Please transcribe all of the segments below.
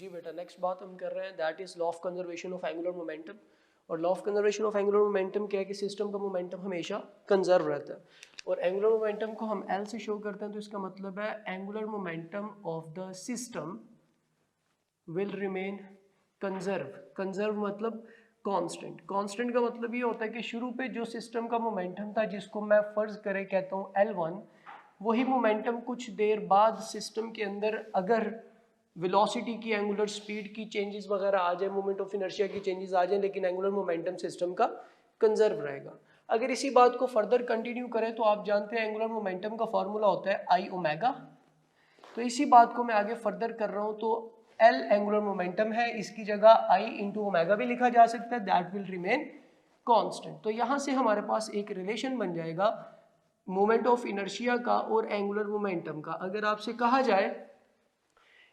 जी बेटा, नेक्स्ट बात हम कर रहे हैं that is law of conservation of angular momentum. और law of conservation of angular momentum क्या है कि सिस्टम का मोमेंटम हमेशा कंजर्व रहता है। और एंगुलर मोमेंटम को हम एल से शो करते हैं, तो इसका मतलब है angular momentum of the system will remain conserve. Conserve मतलब कांस्टेंट। कांस्टेंट का मतलब ये होता है कि शुरू पे जो सिस्टम का मोमेंटम था, जिसको मैं फर्ज करे कहता हूँ L1, वही मोमेंटम कुछ देर बाद सिस्टम के अंदर अगर वेलोसिटी की, एंगुलर स्पीड की चेंजेस वगैरह आ जाए, मोमेंट ऑफ इनर्शिया की चेंजेस आ जाए, लेकिन एंगुलर मोमेंटम सिस्टम का कंजर्व रहेगा। अगर इसी बात को फर्दर कंटिन्यू करें तो आप जानते हैं एंगुलर मोमेंटम का फॉर्मूला होता है आई ओमेगा। तो इसी बात को मैं आगे फर्दर कर रहा हूं, तो एल एंगुलर मोमेंटम है, इसकी जगह आई इंटू ओमेगा भी लिखा जा सकता है, दैट विल रिमेन कांस्टेंट। तो यहां से हमारे पास एक रिलेशन बन जाएगा मोमेंट ऑफ इनर्शिया का और एंगुलर मोमेंटम का। अगर आपसे कहा जाए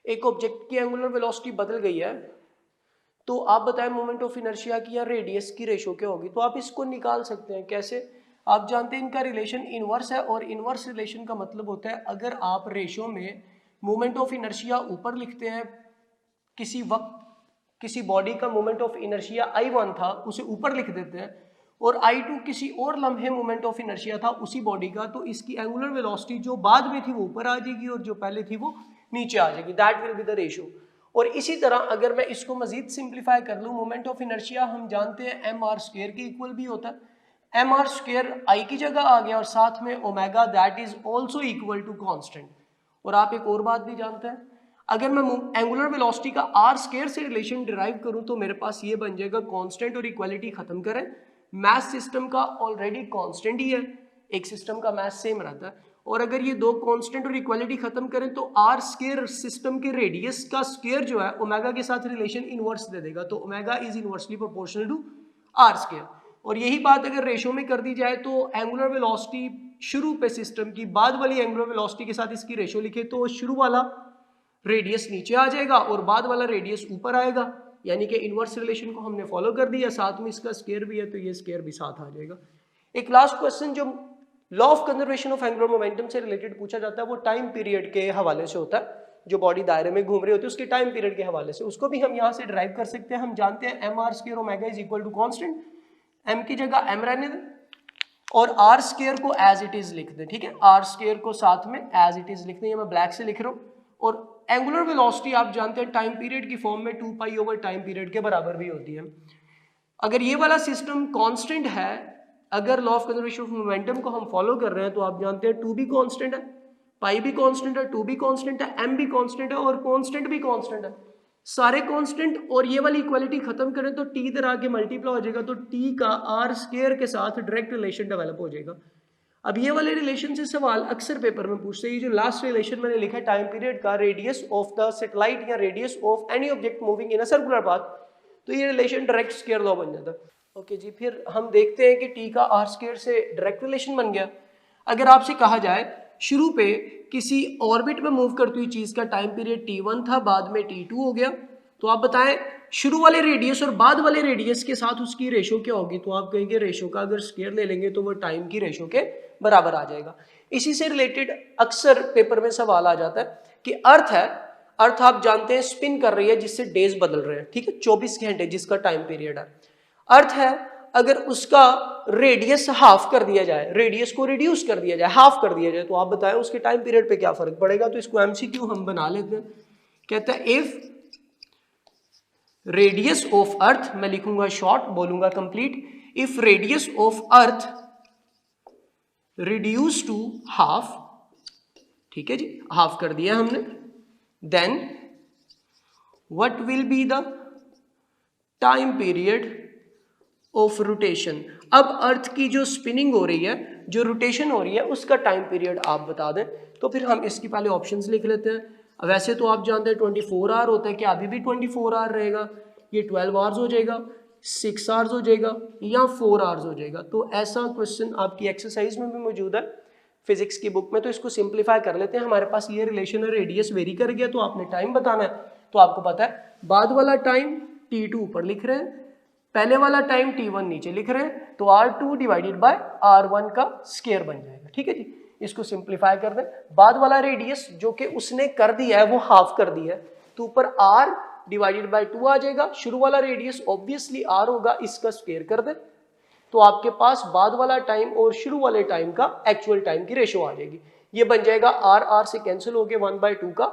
एक ऑब्जेक्ट की एंगुलर वेलोसिटी बदल गई है, तो आप बताएं मोमेंट ऑफ इनर्शिया की या रेडियस की रेशो क्या होगी। तो आप इसको निकाल सकते हैं कैसे। आप जानते हैं इनका रिलेशन इनवर्स है, और इनवर्स रिलेशन का मतलब होता है अगर आप रेशो में मोमेंट ऑफ इनर्शिया ऊपर लिखते हैं, किसी वक्त किसी बॉडी का मोमेंट ऑफ इनर्शिया I1 था उसे ऊपर लिख देते हैं, और I2 किसी और लम्हे मोमेंट ऑफ इनर्शिया था उसी बॉडी का, तो इसकी एंगुलर वेलोसिटी जो बाद में थी वो ऊपर आ जाएगी और जो पहले थी वो नीचे आ जाएगी। That will be the ratio. और इसी तरह अगर मैं इसको मजीद सिंप्लीफाई कर लूँ, मोमेंट ऑफ इनर्शिया हम जानते हैं mr² के इक्वल भी होता है। mr² I की जगह आ गया और साथ में omega, that is also equal to constant. और आप एक और बात भी जानते हैं, अगर मैं एंगुलर वेलोसिटी का r² से रिलेशन डिराइव करूं तो मेरे पास ये बन जाएगा कांस्टेंट और इक्वालिटी खत्म करें। मास सिस्टम का ऑलरेडी कांस्टेंट ही है, एक सिस्टम का मास सेम रहता है, और अगर ये दो कांस्टेंट और इक्वालिटी खत्म करें तो r² सिस्टम के रेडियस का स्क्वायर जो है ओमेगा के साथ रिलेशन इनवर्स दे देगा, तो omega is inversely proportional to r²। और यही बात अगर रेशो में कर दी जाए तो एंगुलर वेलोसिटी शुरू पे सिस्टम की बाद वाली एंगुलर वेलोसिटी के साथ इसकी रेशो लिखे तो शुरू वाला रेडियस नीचे आ जाएगा और बाद वाला रेडियस ऊपर आएगा, यानी कि इनवर्स रिलेशन को हमने फॉलो कर दिया। साथ में इसका स्क्वायर भी है तो ये स्क्वायर भी साथ आ जाएगा। एक लास्ट क्वेश्चन जो law of conservation of angular momentum से रिलेटेड पूछा जाता है वो टाइम पीरियड के हवाले से होता है। जो बॉडी दायरे में घूम रही होती है उसके टाइम पीरियड के हवाले से, उसको भी हम यहाँ से ड्राइव कर सकते हैं। हम जानते हैं mr² omega is equal to constant, m की जगह m रहने दें और r² को एज इट इज लिख दें। ठीक है, r² को साथ में एज इट इज लिख दें, ये मैं ब्लैक से लिख रहा हूँ। और एंगुलर वेलोसिटी आप जानते हैं टाइम पीरियड की फॉर्म में 2 पाई ओवर टाइम पीरियड के बराबर भी होती है। अगर ये वाला सिस्टम कांस्टेंट है, अगर law of conservation of momentum को हम फॉलो कर रहे हैं, तो आप जानते हैं 2 भी कांस्टेंट है, पाई भी कांस्टेंट है, 2 भी कांस्टेंट है, m भी कांस्टेंट है और कांस्टेंट भी कांस्टेंट है, सारे कांस्टेंट। और ये वाली इक्वालिटी खत्म करें तो t इधर आके मल्टीप्लाई हो जाएगा, तो t का r² के साथ डायरेक्ट रिलेशन डेवलप हो जाएगा। अब ये वाले रिलेशन से सवाल अक्सर पेपर में पूछते हैं। ये जो लास्ट रिलेशन मैंने लिखा है टाइम पीरियड का, रेडियस ऑफ द सैटेलाइट या radius of any object moving in a circular path, तो ये रिलेशन डायरेक्ट स्क्वायर लॉ बन जाता है। ओके जी, फिर हम देखते हैं कि टी का r² से डायरेक्ट रिलेशन बन गया। अगर आपसे कहा जाए शुरू पे किसी ऑर्बिट में मूव करती हुई चीज का टाइम पीरियड t1 था, बाद में t2 हो गया, तो आप बताएं शुरू वाले रेडियस और बाद वाले रेडियस के साथ उसकी रेशो क्या होगी। तो आप कहेंगे रेशो का अगर स्क्वायर ले लेंगे तो वो टाइम की रेशो के बराबर आ जाएगा। इसी से रिलेटेड अक्सर पेपर में सवाल आ जाता है कि अर्थ है, अर्थ आप जानते हैं स्पिन कर रही है जिससे डेज बदल रहे हैं। ठीक है, 24 घंटे जिसका टाइम पीरियड है। अर्थ है, अगर उसका रेडियस हाफ कर दिया जाए, रेडियस को रिड्यूस कर दिया जाए, हाफ कर दिया जाए, तो आप बताएं उसके टाइम पीरियड पे क्या फर्क पड़ेगा। तो इसको एमसीक्यू हम बना लेते हैं। कहता है इफ रेडियस ऑफ अर्थ, मैं लिखूंगा शॉर्ट, बोलूंगा complete, if radius of earth reduce to half, ठीक है जी, हाफ कर दिया हमने, then what will be the time period of rotation. अब अर्थ की जो स्पिनिंग हो रही है, जो रोटेशन हो रही है, उसका टाइम पीरियड आप बता दें। तो फिर हम इसकी पहले ऑप्शंस लिख लेते हैं। वैसे तो आप जानते हैं 24 आवर होता है, क्या अभी भी 24 आवर रहेगा, ये 12 आवर्स हो जाएगा, 6 आवर्स हो जाएगा या 4 आवर्स हो जाएगा। तो ऐसा क्वेश्चन आपकी एक्सरसाइज में भी मौजूद है फिजिक्स की बुक में। तो इसको सिंप्लीफाई कर लेते हैं। हमारे पास ये रिलेशन है, रेडियस वेरी कर गया तो आपने टाइम बताना है। तो आपको पता है बाद वाला टाइम t2 ऊपर लिख रहे हैं, पहले वाला टाइम t1 नीचे लिख रहे हैं, तो r2 डिवाइडेड बाय r1 का स्क्वायर बन जाएगा। ठीक है जी, इसको सिंप्लीफाई कर दें। बाद वाला रेडियस जो कि उसने कर दिया है वो हाफ कर दिया है, तो ऊपर r डिवाइडेड बाय 2 आ जाएगा। शुरू वाला रेडियस ऑब्वियसली r होगा, इसका स्क्वायर कर दे तो आपके पास बाद वाला टाइम और शुरू वाले टाइम का एक्चुअल टाइम की रेशो आ जाएगी। ये बन जाएगा r से कैंसिल हो गया 1/2 का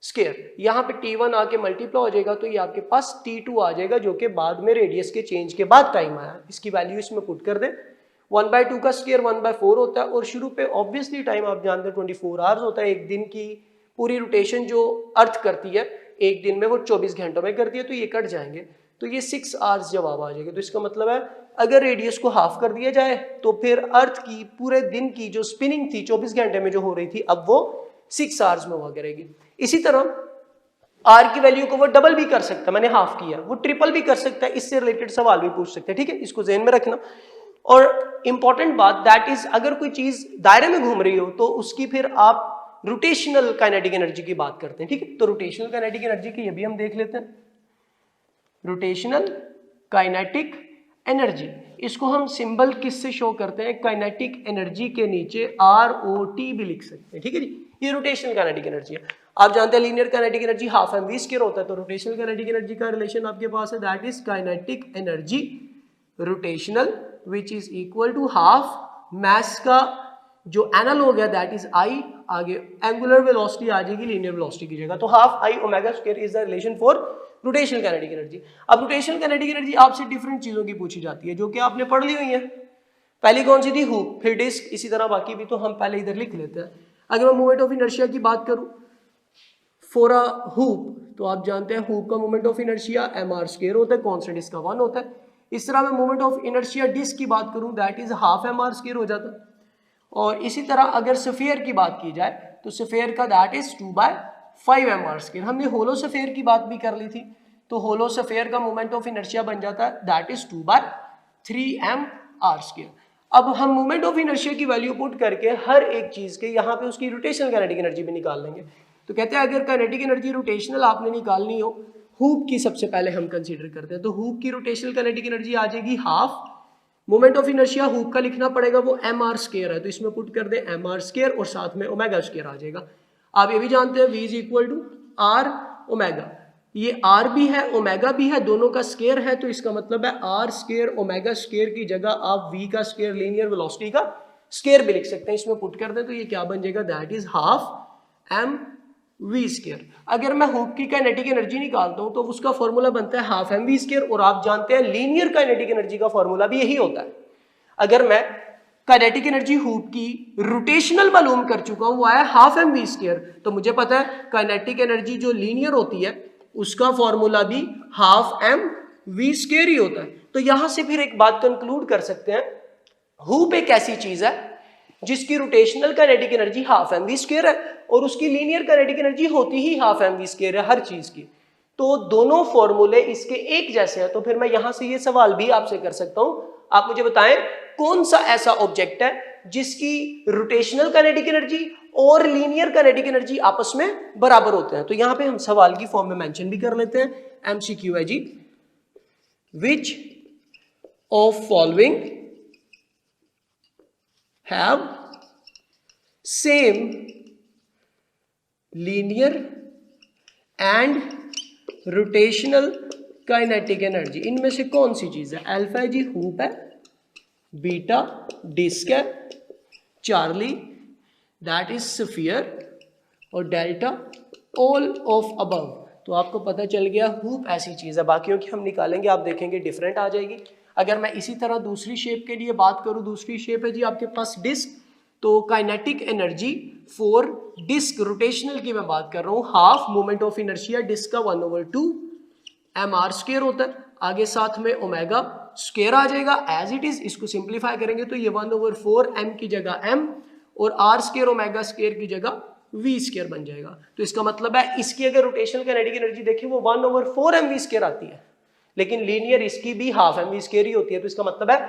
स्क्वायर। यहाँ पे t1 आके मल्टीप्लाई हो जाएगा तो ये आपके पास t2 आ जाएगा, जो कि बाद में रेडियस के चेंज के बाद टाइम आया। इसकी वैल्यू इसमें पुट कर दे। 1/2 का स्क्वायर 1/4 होता है और शुरू पे ऑब्वियसली टाइम आप जानते हैं 24 आवर्स होता है। एक दिन की पूरी रोटेशन जो अर्थ करती है एक दिन में वो 24 घंटों में करती है, तो ये कट जाएंगे तो ये 6 आवर्स जवाब आ जाएगा। तो इसका मतलब है अगर रेडियस को हाफ कर दिया जाए तो फिर अर्थ की पूरे दिन की जो स्पिनिंग थी 24 घंटे में जो हो रही थी अब वो 6 आवर्स में हुआ करेगी। इसी तरह आर की वैल्यू को वो डबल भी कर सकता है, मैंने हाफ किया, वो ट्रिपल भी कर सकता है, इससे रिलेटेड सवाल भी पूछ सकते हैं। ठीक है, इसको ज़हन में रखना। और इंपॉर्टेंट बात दैट इज अगर कोई चीज दायरे में घूम रही हो तो उसकी फिर आप रोटेशनल काइनेटिक एनर्जी की बात करते हैं। ठीक है, तो रोटेशनल काइनेटिक एनर्जी की ये भी हम देख लेते हैं। रोटेशनल काइनेटिक एनर्जी, इसको हम सिंबल किससे शो करते हैं? काइनेटिक एनर्जी के नीचे ROT भी लिख सकते हैं। ठीक है जी, ये रोटेशनल काइनेटिक एनर्जी है। आप जानते हैं linear kinetic energy half mv square होता है, तो रोटेशनल काइनेटिक एनर्जी का रिलेशन आपके पास है that is kinetic energy rotational which is equal to half mass का जो एनालॉग है दैट इज I, आगे एंगुलर वेलोसिटी आ जाएगी लीनियर वेलोसिटी की जगह, तो half I omega square is the relation for rotational kinetic energy. अब रोटेशनल काइनेटिक एनर्जी आपसे डिफरेंट चीजों की पूछी जाती है जो कि आपने पढ़ ली हुई है। पहली कौन सी थी? हुप, फिर डिस्क, इसी तरह बाकी भी तो हम पहले इधर लिख लेते हैं। अगर मैं मोमेंट ऑफ इनर्शिया की बात करूं फॉर अ हुप, तो आप जानते हैं हुप का moment of inertia mr square होता है, कांस्टेंट इसका 1 होता है। इस तरह मैं मोमेंट ऑफ इनर्शिया डिस्क की बात करूं that is half mr square हो जाता है। और इसी तरह अगर स्फीयर की बात की जाए तो स्फीयर का दैट इज 2/5 mr स्क्वायर। हमने होलो स्फीयर की बात भी कर ली थी, तो होलो स्फीयर का मोमेंट ऑफ इनर्शिया बन जाता है दैट इज 2/3 mr स्क्वायर। अब हम मोमेंट ऑफ इनर्शिया की वैल्यू पुट करके हर एक चीज के यहाँ पे उसकी रोटेशनल काइनेटिक एनर्जी भी निकाल लेंगे। तो कहते हैं अगर काइनेटिक एनर्जी रोटेशनल आपने निकालनी हो, हुप की सबसे पहले हम कंसीडर करते हैं, तो हुप की रोटेशनल काइनेटिक एनर्जी आ जाएगी half. Moment of inertia hoop का लिखना पड़ेगा, वो mr स्क्वायर है, तो इसमें पुट कर दे mr स्क्वायर और साथ में ओमेगा स्क्वायर आ जाएगा। आप ये भी जानते हैं v is equal to r omega, ये r भी है ओमेगा भी है, दोनों का स्क्वायर है, तो इसका मतलब है r स्क्वायर ओमेगा स्क्वायर की जगह आप v का स्क्वायर लीनियर वेलोसिटी का स्क्वायर भी लिख सकते हैं, इसमें पुट कर दे तो ये क्या बन जाएगा that is half mv square. अगर मैं हुप की काइनेटिक एनर्जी निकालता हूं तो उसका फॉर्मूला बनता है हाफ mv स्क्वायर, और आप जानते हैं लीनियर काइनेटिक एनर्जी का फॉर्मूला भी यही होता है। अगर मैं काइनेटिक एनर्जी हुप की रोटेशनल मालूम कर चुका हूं, वो आया हाफ mv स्क्वायर, तो मुझे पता है काइनेटिक एनर्जी जो लीनियर होती है उसका फॉर्मूला भी हाफ mv स्क्वायर ही होता है। तो यहां से फिर एक बात कंक्लूड कर सकते हैं, हुप एक ऐसी चीज है जिसकी rotational kinetic energy half mv square है और उसकी लीनियर काइनेटिक एनर्जी होती ही हाफ mv स्क्वायर है हर चीज की। तो दोनों फॉर्मूले इसके एक जैसे हैं, तो फिर मैं यहां से ये सवाल भी आपसे कर सकता हूं, आप मुझे बताएं कौन सा ऐसा ऑब्जेक्ट है जिसकी रोटेशनल काइनेटिक एनर्जी और लीनियर काइनेटिक एनर्जी आपस में बराबर होते हैं। तो यहां पे हम सवाल की फॉर्म में मेंशन भी कर लेते हैं, एमसीक्यू है जी, which of following have same linear and rotational kinetic energy, इनमें से कौन सी चीज है? अल्फा है जी हुप है, बीटा डिस्क है, चार्ली दैट इज स्फीयर और डेल्टा ऑल ऑफ अबव। तो आपको पता चल गया हुप ऐसी चीज है, बाकियों की हम निकालेंगे, आप देखेंगे डिफरेंट आ जाएगी। अगर मैं इसी तरह दूसरी शेप के लिए बात करूं, दूसरी शेप है जी आपके पास डिस्क, तो kinetic energy for disc rotational की मैं बात कर रहा हूं, half moment of inertia disc का 1/2 mr स्क्वायर होता है, आगे साथ में ओमेगा स्क्वायर आ जाएगा एज इट इज। इसको सिंप्लीफाई करेंगे तो ये 1/4 m की जगह m और r स्क्वायर ओमेगा स्क्वायर की जगह v स्क्वायर बन जाएगा। तो इसका मतलब है इसकी अगर रोटेशनल काइनेटिक एनर्जी देखें वो 1/4 mv स्क्वायर आती है, लेकिन लीनियर इसकी भी हाफ mv स्क्वायर ही होती है। तो इसका मतलब है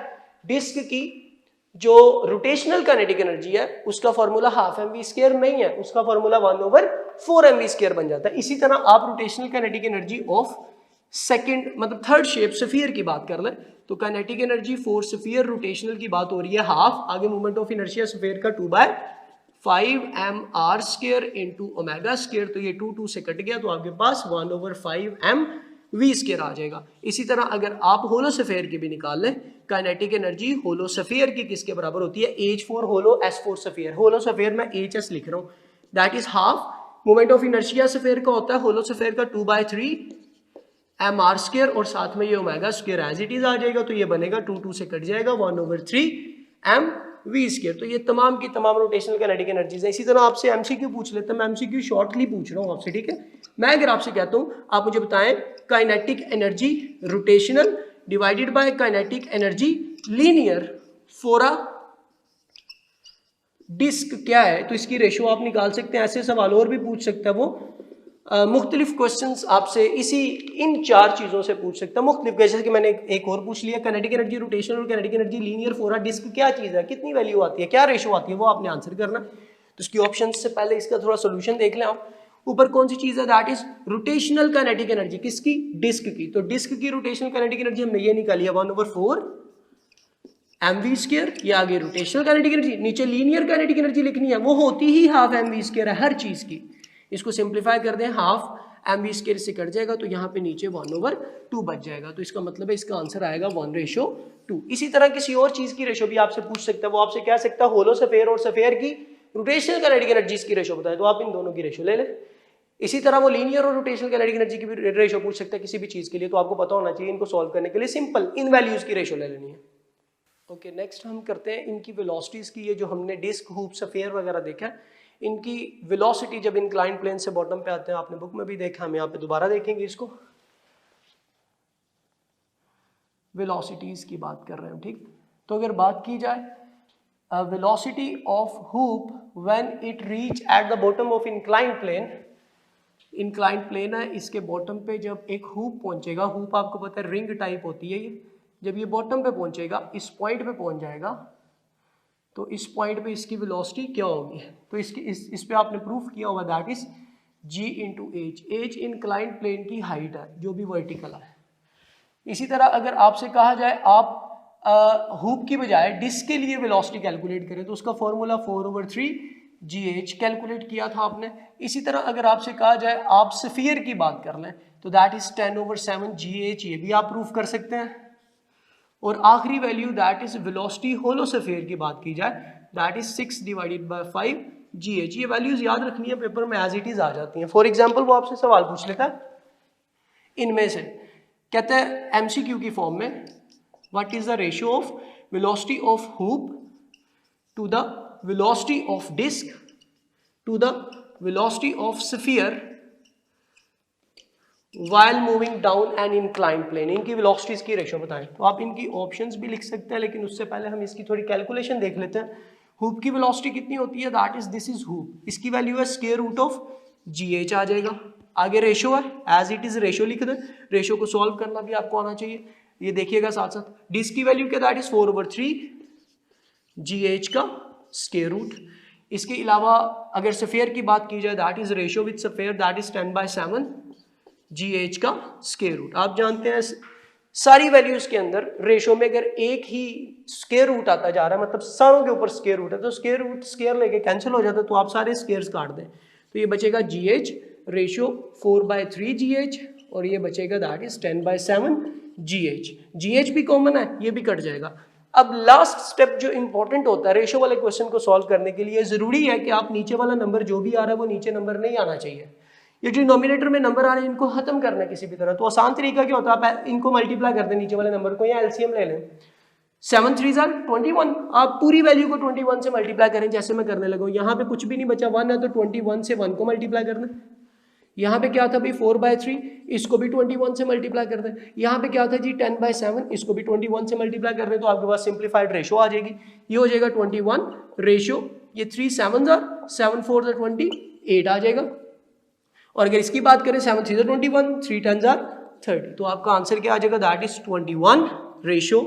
डिस्क की जो रोटेशनल काइनेटिक एनर्जी है उसका फॉर्मूला हाफ mv स्क्वायर नहीं है, उसका फॉर्मूला 1/4 mv स्क्वायर बन जाता है। इसी तरह आप rotational kinetic energy of second मतलब थर्ड शेप स्फीयर की बात कर ले, तो kinetic energy for sphere rotational की बात हो रही है हाफ, आगे मोमेंट ऑफ इनर्शिया स्फीयर का 2/5 5m/r² इंटू ओमेगा स्क्वायर, तो ये 2 से कट गया तो आपके पास 1/5mv² आ जाएगा। इसी तरह अगर आप होलोस्फीयर की भी निकाल लें, काइनेटिक एनर्जी होलोस्फीयर की किसके बराबर होती है, H for hollow, S for sphere. Hollow sphere में HS लिख रहा हूँ, that is half moment of inertia sphere का होता है, होलोस्फीयर का 2/3mr² और साथ में ये omega square as it is आ जाएगा, तो ये बनेगा 2 से कट जाएगा 1/3mv²। तो ये तमाम की तमाम रोटेशनल काइनेटिक एनर्जीज है। इसी तरह आपसे एमसीक्यू पूछ लेते हैं, मैं एमसीक्यू शॉर्टली पूछ रहा हूँ आपसे, ठीक है। मैं अगर आपसे कहता हूँ आप मुझे बताएं kinetic energy rotational divided by kinetic energy linear for a disc क्या है, तो इसकी रेशो आप निकाल सकते हैं। ऐसे सवाल और भी पूछ सकता है वो, मुख्तलिफ क्वेश्चंस आपसे इसी इन 4 चीज़ों से पूछ सकता है मुख्तलिफ। जैसे कि मैंने एक और पूछ लिया, काइनेटिक एनर्जी रोटेशनल और kinetic energy linear for a disc क्या चीज़ है, कितनी वैल्यू आती है, क्या रेशो आती है, वो आपने आंसर करना। तो इसकी ऑप्शन से पहले इसका थोड़ा सोल्यूशन देख लें आप। ऊपर कौन सी चीज़ है, that is rotational kinetic energy, किसकी, डिस्क की। तो डिस्क की रोटेशनल काइनेटिक एनर्जी हमने ये निकाली है 1/4mv², ये आगे रोटेशनल काइनेटिक एनर्जी, नीचे लीनियर काइनेटिक एनर्जी लिखनी है, वो होती ही हाफ mv² है हर चीज़ की। इसको सिंप्लीफाई कर दें, हाफ mv² से कट जाएगा तो यहाँ पे नीचे 1/2 बच जाएगा। तो इसका मतलब है इसका आंसर आएगा 1:2। इसी तरह किसी और चीज़ की रेशो भी आपसे पूछ सकता है, वो आपसे कह सकता है होलोस्फीयर और स्फीयर की रोटेशनल काइनेटिक एनर्जीज की रेशो बताए, तो आप इन दोनों की रेशो ले लें। इसी तरह वो लीनियर और रोटेशनल काइनेटिक एनर्जी की भी रेशो पूछ सकता है किसी भी चीज़ के लिए, तो आपको पता होना चाहिए। इनको सॉल्व करने के लिए सिंपल इन वैल्यूज की रेशो ले लेनी है। ओके, नेक्स्ट हम करते हैं इनकी वेलोसिटीज़ की। ये जो हमने डिस्क, हूप, स्फीयर वगैरह देखा, इनकी वेलोसिटी जब इंक्लाइंड प्लेन से बॉटम पे आते हैं, आपने बुक में भी देखा, हम यहाँ पे दोबारा देखेंगे इसको। वेलोसिटीज़ की बात कर रहे हैं, ठीक। तो अगर बात की जाए velocity of hoop when it reach at the bottom of inclined plane, inclined plane है, इसके बॉटम पे जब एक हूप पहुंचेगा, हूप आपको पता है रिंग टाइप होती है ये, जब ये बॉटम पे पहुंचेगा, इस पॉइंट पे पहुंच जाएगा, तो इस पॉइंट पे इसकी वेलोसिटी क्या होगी, तो इसकी इस पे आपने प्रूफ किया होगा, that is g into h. H inclined plane की हाइट है जो भी वर्टिकल है। इसी तरह अगर आपसे कहा जाए आप हूप की बजाय डिस्क के लिए वेलोसिटी कैलकुलेट करें, तो उसका फॉर्मूला 4/3gh कैलकुलेट किया था आपने। इसी तरह अगर आपसे कहा जाए आप स्फीयर की बात कर लें, तो दैट इज 10/7gh, ये भी आप प्रूफ कर सकते हैं। और आखिरी वैल्यू दैट इज वेलोसिटी होलोस्फीयर की बात की जाए, दैट इज 6/5gh। ये वैल्यूज याद रखनी है, पेपर में एज इट इज आ जाती हैं। फॉर एग्जांपल वो आपसे सवाल पूछ लेता है इनमें से, कहते हैं एमसीक्यू की फॉर्म में, what is the ratio of velocity of hoop to the velocity of disc to the velocity of sphere while moving down an inclined plane। इनकी वेलोसिटीज की रेशो बताएं। तो आप इनकी ऑप्शंस भी लिख सकते हैं, लेकिन उससे पहले हम इसकी थोड़ी कैलकुलेशन देख लेते हैं। हूप की वेलोसिटी कितनी होती है, that is this is hoop, इसकी वैल्यू है स्क्वायर रूट ऑफ gh आ जाएगा। आगे रेशो है, एज इट इज रेशो लिख दें, रेशो को सॉल्व करना भी आपको आना चाहिए, ये देखिएगा साथ साथ। डिस्क की वैल्यू क्या, दैट इज 4/3gh का स्क्वायर रूट। इसके अलावा अगर स्फीयर की बात की जाए, that is ratio with sphere, that is 10/7gh का स्क्वायर रूट। आप जानते हैं सारी वैल्यूज के अंदर रेशो में अगर एक ही स्क्वायर रूट आता जा रहा है, मतलब सारों के ऊपर स्क्वायर रूट है, तो स्क्वायर रूट स्क्वायर लेके कैंसिल हो जाता है, तो आप सारे स्क्वायर्स काट दें, तो ये बचेगा gh रेशो 4/3gh, और ये बचेगा दैट इज 10/7gh। gh भी कॉमन है, ये भी कट जाएगा। अब लास्ट स्टेप जो इंपॉर्टेंट होता है रेशो वाले क्वेश्चन को सॉल्व करने के लिए, जरूरी है कि आप नीचे वाला नंबर जो भी आ रहा है वो नीचे नंबर नहीं आना चाहिए। ये जो डिनोमिनेटर में नंबर आ रहे हैं इनको खत्म करना है किसी भी तरह। तो आसान तरीका क्या होता है, आप इनको मल्टीप्लाई कर दें नीचे वाले नंबर को, या एलसीएम ले लें। 7 3 21, आप पूरी वैल्यू को 21 से मल्टीप्लाई करें, जैसे मैं करने लगा हूं। यहाँ पे कुछ भी नहीं बचा, 1 है तो 21 से 1 को मल्टीप्लाई करना। यहाँ पे क्या था भाई 4/3, इसको भी 21 से मल्टीप्लाई कर दें। यहाँ पे क्या था जी 10/7, इसको भी 21 से मल्टीप्लाई कर दें, तो आपके पास सिंप्लीफाइड रेशो आ जाएगी। ये हो जाएगा 21 रेशो, ये 3 7 7 4 28 आ जाएगा। और अगर इसकी बात करें 7 3 21, 3 10 30, तो आपका आंसर क्या आ जाएगा, that is 21 ratio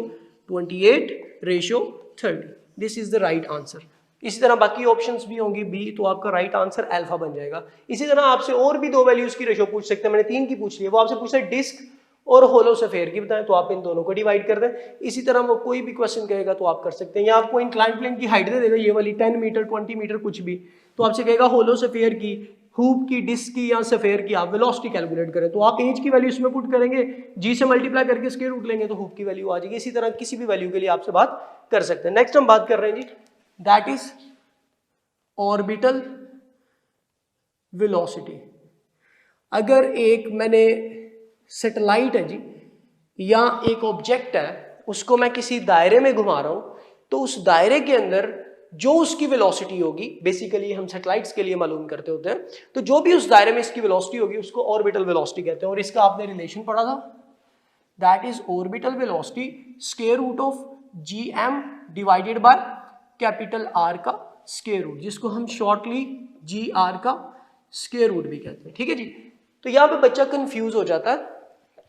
28 ratio 30। This is the right answer. इसी तरह बाकी ऑप्शंस भी होंगी बी, तो आपका राइट आंसर अल्फा बन जाएगा। इसी तरह आपसे और भी 2 वैल्यूज की रेशो पूछ सकते हैं, मैंने 3 की पूछ ली है। वो आपसे पूछता है डिस्क और होलो स्फीयर की बताएं तो आप इन दोनों को डिवाइड कर दें। इसी तरह वो कोई भी क्वेश्चन कहेगा तो आप कर सकते हैं, या आपको इंक्लाइंड प्लेन की हाइट दे देगा ये वाली 10 मीटर 20 मीटर कुछ भी, तो आपसे कहेगा होलो स्फीयर की, हूप की, डिस्क की या स्फीयर की आप वेलोसिटी कैलकुलेट करें, तो आप एज की वैल्यू इसमें पुट करेंगे, जी से मल्टीप्लाई करके स्क्वायर रूट लेंगे तो हूप की वैल्यू आ जाएगी। इसी तरह किसी भी वैल्यू के लिए आपसे बात कर सकते हैं। नेक्स्ट हम बात कर रहे हैं जी, दैट इज ऑर्बिटल वेलोसिटी। अगर एक मैंने सैटेलाइट है जी या एक ऑब्जेक्ट है, उसको मैं किसी दायरे में घुमा रहा हूं, तो उस दायरे के अंदर जो उसकी वेलोसिटी होगी, बेसिकली हम सैटेलाइट्स के लिए मालूम करते होते हैं, तो जो भी उस दायरे में इसकी वेलोसिटी होगी उसको ऑर्बिटल वेलोसिटी कहते हैं। और इसका आपने रिलेशन पढ़ा था, that is orbital velocity square root of gm divided by capital R का स्क्वायर रूट, जिसको हम शॉर्टली gr का स्क्वायर रूट भी कहते हैं। ठीक है जी। तो यहाँ पे बच्चा कंफ्यूज हो जाता है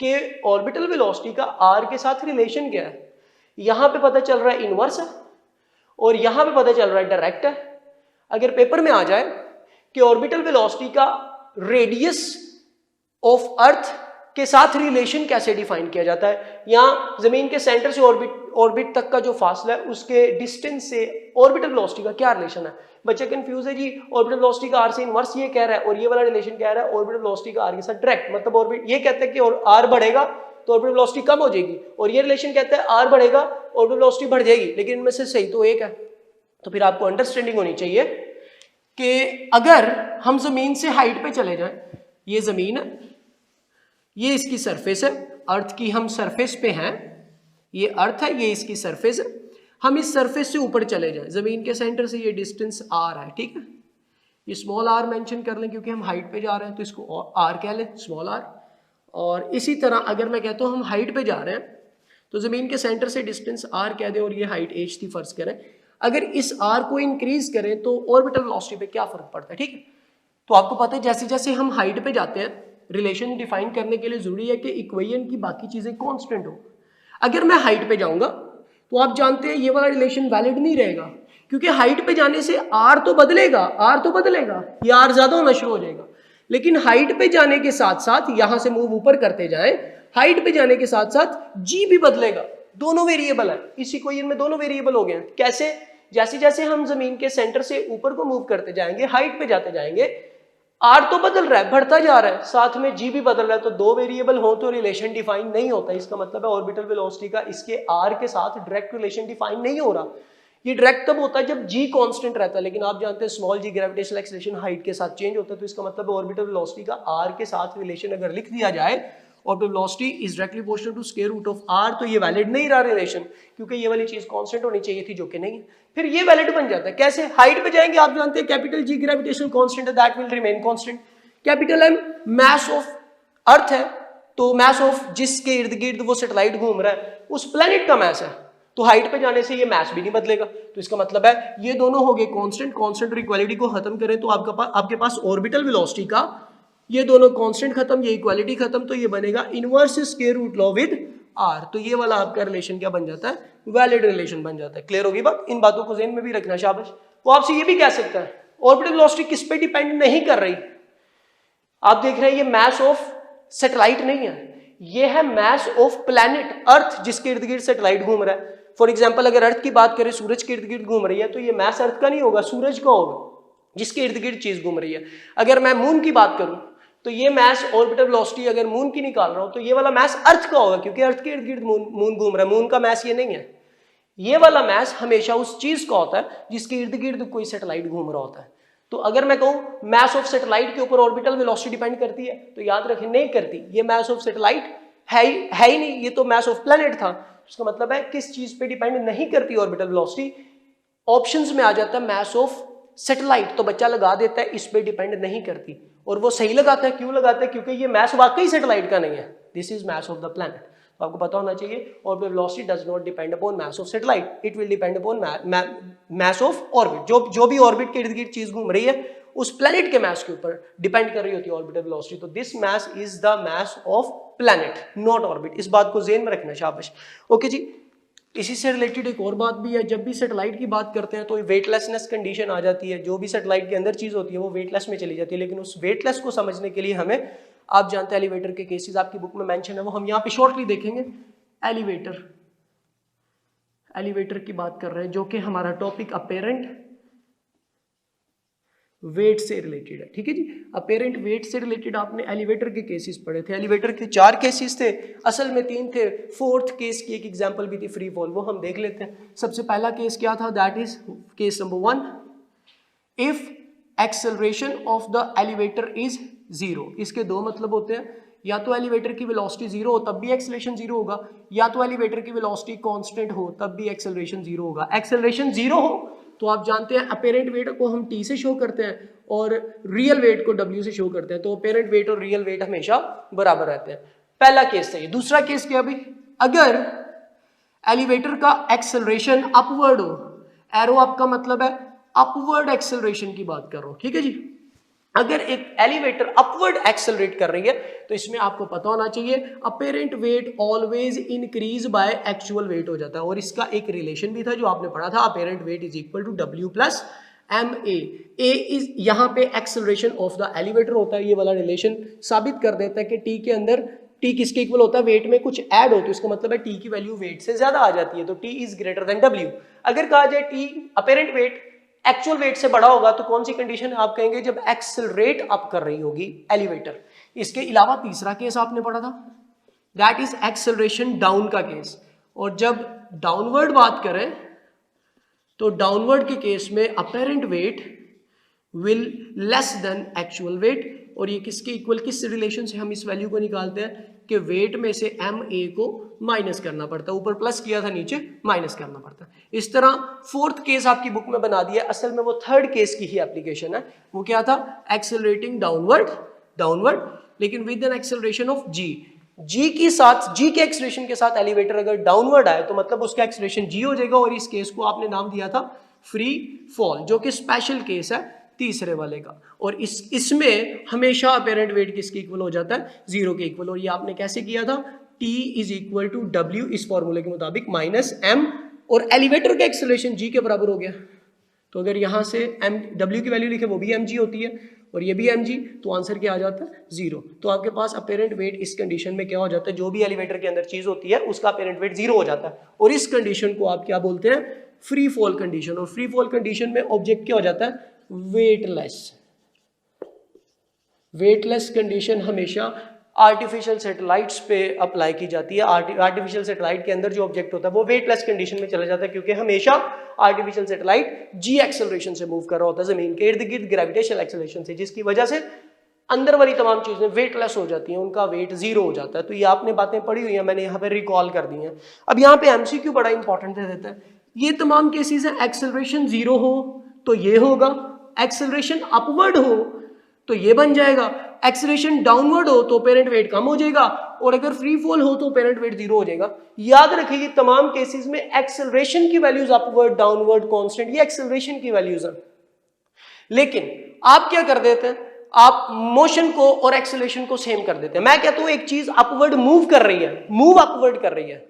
कि ऑर्बिटल वेलोसिटी का r के साथ रिलेशन क्या है। यहाँ पे पता चल रहा है इनवर्स है और यहाँ पे पता चल रहा है डायरेक्ट है। अगर पेपर में आ जाए कि ऑर्बिटल वेलोसिटी का रेडियस ऑफ अर्थ के साथ रिलेशन कैसे डिफाइन किया जाता है, यहाँ जमीन के सेंटर से ऑर्बिट तक का जो फासला है उसके डिस्टेंस से ऑर्बिटल वेलोसिटी का क्या रिलेशन है। बच्चा कंफ्यूज है जी, ऑर्बिटल वेलोसिटी का r से इनवर्स ये कह रहा है और ये वाला रिलेशन कह रहा है ऑर्बिटल वेलोसिटी का r के साथ डायरेक्ट, मतलब ऑर्बिट ये कहता है कि r बढ़ेगा तो ऑर्बिटल वेलोसिटी कम हो जाएगी, और ये रिलेशन कहता है r बढ़ेगा ऑर्बिटल वेलोसिटी बढ़ जाएगी, लेकिन इनमें से सही तो एक है। तो फिर आपको अंडरस्टैंडिंग होनी चाहिए कि अगर हम जमीन से हाइट पे चले जाएं, ये जमीन है, ये इसकी सरफेस है, अर्थ की हम सरफेस पे हैं, ये अर्थ है, ये इसकी सरफेस है, हम इस सरफेस से ऊपर चले जाएं, जमीन के सेंटर से ये डिस्टेंस r है, ठीक है, ये स्मॉल r मेंशन कर लें क्योंकि हम हाइट पे जा रहे हैं तो इसको r कह लें, स्मॉल r। और इसी तरह अगर मैं कहता हूँ हम हाइट पे जा रहे हैं तो जमीन के सेंटर से डिस्टेंस r कह दें और ये हाइट h थी फर्ज करें, अगर इस r को इंक्रीज करें तो ऑर्बिटल वेलोसिटी पे क्या फर्क पड़ता है। ठीक है, तो आपको पता है जैसे जैसे हम हाइट पे जाते हैं रिलेशन डिफाइन करने के लिए जरूरी है कि इक्वेशन की बाकी चीजें कांस्टेंट हो। अगर मैं हाइट पे जाऊंगा तो आप जानते हैं ये वाला रिलेशन वैलिड नहीं रहेगा, क्योंकि हाइट पे जाने से r तो बदलेगा, ये r ज्यादा होना शुरू हो जाएगा, लेकिन हाइट पे जाने के साथ साथ यहां से मूव ऊपर करते जाएं, हाइट पे जाने के साथ साथ g भी बदलेगा, दोनों वेरिएबल है, इस इक्वेशन में दोनों वेरिएबल हो गए हैं। कैसे? जैसे जैसे हम जमीन के सेंटर से ऊपर को मूव करते जाएंगे, हाइट पे जाते जाएंगे, r तो बदल रहा है, बढ़ता जा रहा है, साथ में g भी बदल रहा है, तो दो वेरिएबल हो तो रिलेशन डिफाइन नहीं होता। इसका मतलब है ऑर्बिटल वेलोसिटी का इसके r के साथ डायरेक्ट रिलेशन डिफाइन नहीं हो रहा। ये डायरेक्ट तब होता है जब g कांस्टेंट रहता है, लेकिन आप जानते हैं small g gravitational acceleration height के साथ चेंज होता है, तो इसका मतलब है ऑर्बिटल वेलोसिटी का r के साथ रिलेशन अगर लिख दिया जाए, orbital velocity is directly proportional to square root of r, तो ये वैलिड नहीं रहा रिलेशन, क्योंकि ये वाली चीज कांस्टेंट होनी चाहिए थी जो कि नहीं है। फिर ये वैलिड बन जाता है कैसे? हाइट पे जाएंगे, आप जानते हैं कैपिटल G ग्रेविटेशनल कांस्टेंट है, that will remain constant. Capital M mass of earth है, तो मास ऑफ जिसके इर्द गिर्द वो सैटेलाइट घूम रहा है उस प्लेनेट का मास है, तो हाइट पे जाने से ये मास भी नहीं बदलेगा, तो इसका मतलब है ये दोनों हो गए कांस्टेंट। कांस्टेंट और इक्वालिटी को खत्म करें तो आपके पास ऑर्बिटल वेलोसिटी का ये दोनों कांस्टेंट खत्म, ये इक्वालिटी खत्म, तो ये बनेगा inverse square root law with r, तो ये वाला आपका रिलेशन क्या बन जाता है? वैलिड रिलेशन बन जाता है। क्लियर होगी बात? इन बातों को ज़हन में भी रखना। शाबाश। वो आपसे ये भी कह सकता है ऑर्बिटल वेलोसिटी किस पे डिपेंड नहीं कर रही। आप देख रहे हैं ये मास ऑफ सैटेलाइट नहीं है, ये है मास ऑफ प्लैनेट अर्थ, जिसके इर्द गिर्द सैटेलाइट घूम रहा है। फॉर एग्जाम्पल अगर अर्थ की बात करें, सूरज के इर्द गिर्द घूम रही है, तो ये मास अर्थ का नहीं होगा, सूरज का होगा जिसके इर्द गिर्द चीज घूम रही है। अगर मैं मून की बात करूं तो ये मास ऑर्बिटल वेलोसिटी अगर मून की निकाल रहा हूं तो ये वाला मास अर्थ का होगा, क्योंकि अर्थ के इर्द गिर्द मून घूम रहा है, मून का मास ये नहीं है। ये वाला मास हमेशा उस चीज का होता है जिसके इर्द गिर्द कोई सैटेलाइट घूम रहा होता है। तो अगर मैं कहूं मास ऑफ सैटेलाइट के ऊपर ऑर्बिटल वेलोसिटी डिपेंड करती है, तो याद रखें नहीं करती। ये मास ऑफ सैटेलाइट है ही नहीं, ये तो मास ऑफ प्लैनेट था। इसका मतलब है किस चीज पे डिपेंड नहीं करती ऑर्बिटल वेलोसिटी। ऑप्शंस में आ जाता है मास ऑफ सैटेलाइट, तो बच्चा लगा देता है इस पे डिपेंड नहीं करती, और वो सही लगाता है। क्यों लगाता है? क्योंकि ये मास वाकई सैटेलाइट का नहीं है, this is mass of the planet. तो आपको पता होना चाहिए orbital velocity does not depend upon mass of satellite, it will depend upon mass of orbit. जो भी ऑर्बिट के इर्द गिर्द चीज घूम रही है उस प्लैनेट के मास के ऊपर डिपेंड कर रही होती है ऑर्बिटल वेलोसिटी। तो this mass is the mass of planet, not orbit. इस बात को ज़हन में रखना। शाबाश। ओके जी। इसी से रिलेटेड एक और बात भी है, जब भी सैटेलाइट की बात करते हैं तो वेटलेसनेस कंडीशन आ जाती है। जो भी सैटेलाइट के अंदर चीज होती है वो वेटलेस में चली जाती है, लेकिन उस वेटलेस को समझने के लिए हमें आप जानते हैं एलिवेटर के केसेस आपकी बुक में मेंशन है, वो हम यहाँ पे शॉर्टली देखेंगे। एलिवेटर की बात कर रहे हैं, जो कि हमारा टॉपिक अपेरेंट वेट से रिलेटेड है, ठीक है जी। अपेरेंट वेट से रिलेटेड आपने एलिवेटर के केसेस पढ़े थे। एलिवेटर के 4 केसेस थे, असल में 3 थे, 4th केस की एक एग्जांपल भी थी फ्री फॉल, वो हम देख लेते हैं। सबसे पहला केस क्या था, that is case number 1, if acceleration of the elevator is 0। इसके 2 मतलब होते हैं, या तो एलिवेटर की वेलोसिटी 0 हो तब भी एक्सेलरेशन 0 होगा, या तो एलिवेटर की वेलोसिटी कांस्टेंट हो तब भी एक्सेलरेशन 0 होगा। एक्सेलरेशन 0 हो तो आप जानते हैं अपेरेंट वेट को हम t से शो करते हैं और रियल वेट को w से शो करते हैं, तो अपेरेंट वेट और रियल वेट हमेशा बराबर रहते हैं। पहला केस है ये। दूसरा केस क्या भी, अगर एलिवेटर का एक्सेलरेशन अपवर्ड हो, एरो आपका मतलब है अपवर्ड एक्सेलरेशन की बात कर रहा हूं, ठीक है जी। अगर एक एलिवेटर अपवर्ड एक्सेलरेट कर रही है तो इसमें आपको पता होना चाहिए apparent weight always increase by actual wait हो जाता है, और इसका एक रिलेशन भी था जो आपने पढ़ा था, apparent weight is equal to W plus MA। A is यहाँ पे एक्सेलरेशन ऑफ द एलिवेटर होता है, ये वाला रिलेशन साबित कर देता है कि टी के अंदर टी किसके इक्वल होता है, वेट में कुछ ऐड हो तो इसका मतलब है टी की वैल्यू वेट से ज्यादा आ जाती है, तो T is greater then W। अगर कहा जाए T apparent wait actual wait से बड़ा होगा तो कौन सी कंडीशन आप कहेंगे, जब एक्सेलरेट अप कर रही होगी एलिवेटर। इसके अलावा तीसरा केस आपने पढ़ा था, दैट इज एक्सेलरेशन डाउन का केस, और जब डाउनवर्ड बात करें तो डाउनवर्ड के केस में apparent weight will less than actual wait, और ये किसके इक्वल, किस रिलेशन से हम इस वैल्यू को निकालते हैं कि वेट में से MA को माइनस करना पड़ता है, ऊपर प्लस किया था नीचे माइनस करना पड़ता है। इस तरह 4th केस आपकी बुक में बना दिया, असल में वो 3rd केस की ही एप्लीकेशन है। वो क्या था, एक्सेलरेटिंग डाउनवर्ड लेकिन विद एन एक्सेलरेशन ऑफ जी के साथ, जी के एक्सेलरेशन के साथ एलिवेटर अगर डाउनवर्ड आए तो मतलब उसका एक्सेलरेशन जी हो जाएगा, और इस केस को आपने नाम दिया था फ्री फॉल, जो कि स्पेशल केस है तीसरे वाले का। और इसमें हमेशा अपेरेंट वेट किसके इक्वल हो जाता है, 0 के इक्वल, और ये आपने कैसे किया था, T is equal to W इस फॉर्मूले के मुताबिक माइनस M, और एलिवेटर का एक्सेलरेशन G के बराबर हो गया, तो अगर यहां से W की वैल्यू लिखे वो भी mg होती है और ये भी mg, तो आंसर क्या आ जाता है 0। तो आपके पास अपेरेंट वेट इस कंडीशन में क्या हो जाता है, जो भी एलिवेटर के अंदर चीज होती है उसका अपेरेंट वेट 0 हो जाता है, और इस कंडीशन को आप क्या बोलते हैं, फ्री फॉल कंडीशन। और फ्री फॉल कंडीशन में ऑब्जेक्ट क्या हो जाता है, वेटलेस कंडीशन हमेशा आर्टिफिशियल सैटेलाइट्स पे अप्लाई की जाती है। आर्टिफिशियल सैटेलाइट के अंदर जो ऑब्जेक्ट होता है वो वेटलेस कंडीशन में चला जाता है, क्योंकि हमेशा आर्टिफिशियल सैटेलाइट जी एक्सेलरेशन से मूव कर रहा होता है जमीन के इर्द गिर्द ग्रेविटेशनल एक्सेलरेशन से, जिसकी वजह से अंदर वाली तमाम चीजें वेटलेस हो जाती हैं, उनका वेट 0 हो जाता है। तो ये आपने बातें पढ़ी हुई हैं, मैंने यहाँ पे रिकॉल कर दी हैं। अब यहाँ पे MCQ बड़ा इंपॉर्टेंट दे देता है, ये तमाम केसेस हैं, एक्सेलरेशन 0 हो तो ये होगा, एक्सेलरेशन अपवर्ड हो तो ये बन जाएगा, एक्सेलरेशन डाउनवर्ड हो तो पेरेंट वेट कम हो जाएगा, और अगर फ्री फॉल हो तो पेरेंट वेट 0 हो जाएगा। याद रखिए तमाम केसेस में एक्सेलरेशन की वैल्यूज अपवर्ड डाउनवर्ड कांस्टेंट, ये एक्सेलरेशन की वैल्यूज हैं। लेकिन आप क्या कर देते हैं, आप मोशन को और एक्सेलरेशन को सेम कर देते हैं। मैं कहता हूं एक चीज अपवर्ड मूव कर रही है, मूव अपवर्ड कर रही है,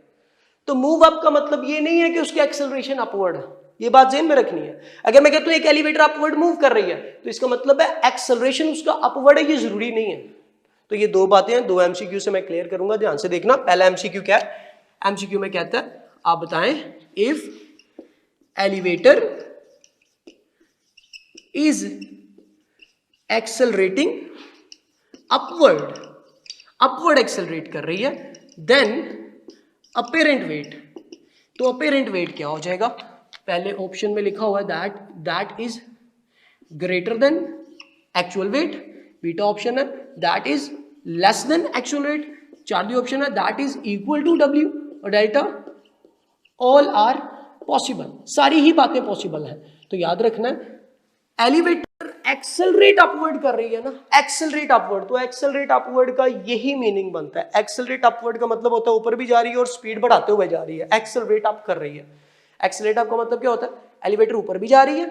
तो मूव अप का मतलब ये नहीं है कि उसकी एक्सेलरेशन अपवर्ड है, ये बात ध्यान में रखनी है। अगर मैं कहता हूं एक एलिवेटर अपवर्ड मूव कर रही है तो इसका मतलब है एक्सेलरेशन उसका अपवर्ड है, ये जरूरी नहीं है। तो ये 2 बातें हैं, 2 MCQ से मैं क्लियर करूंगा, ध्यान से देखना। पहला MCQ क्या है, MCQ में कहता है आप बताएं, if elevator is accelerating upward accelerate कर रही है, देन अपेरेंट वेट, तो अपेरेंट वेट क्या हो जाएगा, पहले ऑप्शन में लिखा हुआ है that is greater than actual weight, beta option है that is less than actual weight, charlie option है that is equal to W, और डेल्टा ऑल आर पॉसिबल, सारी ही बातें पॉसिबल है। तो याद रखना एलिवेटर एक्सेलरेट अपवर्ड कर रही है ना, एक्सेलरेट अपवर्ड, तो एक्सेलरेट अपवर्ड का यही मीनिंग बनता है। एक्सेलरेट अपवर्ड का मतलब होता है ऊपर भी जा रही है और स्पीड बढ़ाते हुए जा रही है, एक्सेलरेट अप कर रही है। एक्सेलरेट अप का मतलब क्या होता है, एलिवेटर ऊपर भी जा रही है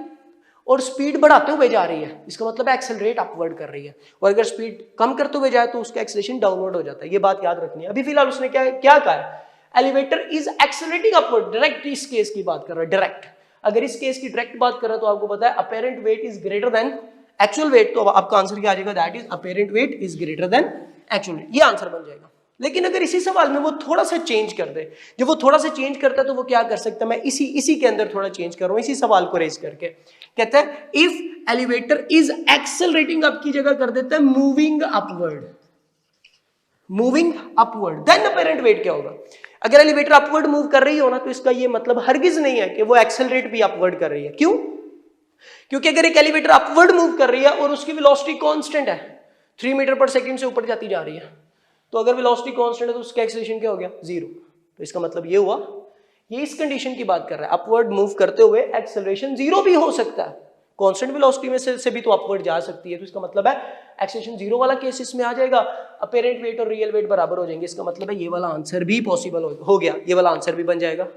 और स्पीड बढ़ाते हुए जा रही है, इसका मतलब एक्सेलरेट अपवर्ड कर रही है, और अगर स्पीड कम करते हुए जाए तो उसका एक्सेलरेशन डाउनवर्ड हो जाता है। ये बात याद रखनी है। अभी फिलहाल उसने क्या कहा है, elevator is accelerating upward, direct इस केस की बात कर रहा है, डायरेक्ट। अगर इस केस की डायरेक्ट बात करें तो आपको पता है apparent weight is greater than actual wait, तो आपका आंसर क्या आ जाएगा, that is apparent weight is greater than actual wait, ये आंसर बन जाएगा। लेकिन अगर इसी सवाल में वो थोड़ा सा चेंज कर दे, जब वो थोड़ा सा चेंज करता है तो वो क्या कर सकता है, मैं इसी के अंदर थोड़ा चेंज कर रहा हूं, इसी सवाल को रेज करके कहता है if elevator is accelerating, up की जगह कर देता है moving upward, moving upward, then apparent weight क्या होगा। अगर एलिवेटर अपवर्ड मूव कर रही हो ना, तो इसका ये मतलब हरगिज नहीं है कि वो एक्सेलरेट भी अपवर्ड कर रही है। क्यों? क्योंकि अगर एक एलिवेटर अपवर्ड मूव कर रही है और उसकी वेलोसिटी कांस्टेंट है, 3 मीटर पर सेकंड से ऊपर जाती जा रही है, तो अगर वेलोसिटी कांस्टेंट है तो उसका एक्सेलरेशन क्या हो गया, 0। तो इसका मतलब ये हुआ, ये इस कंडीशन की बात कर रहा है, अपवर्ड मूव करते हुए एक्सेलरेशन 0 भी हो सकता है, कांस्टेंट वेलोसिटी में से भी तो अपवर्ड जा सकती है, तो इसका मतलब है एक्सेलरेशन 0 वाला केस इसमें आ जाएगा, अपेरेंट वेट और रियल वेट बराबर हो जाएंगे, इसका मतलब है ये वाला आंसर भी पॉसिबल हो गया, ये वाला आंसर भी बन जाएगा।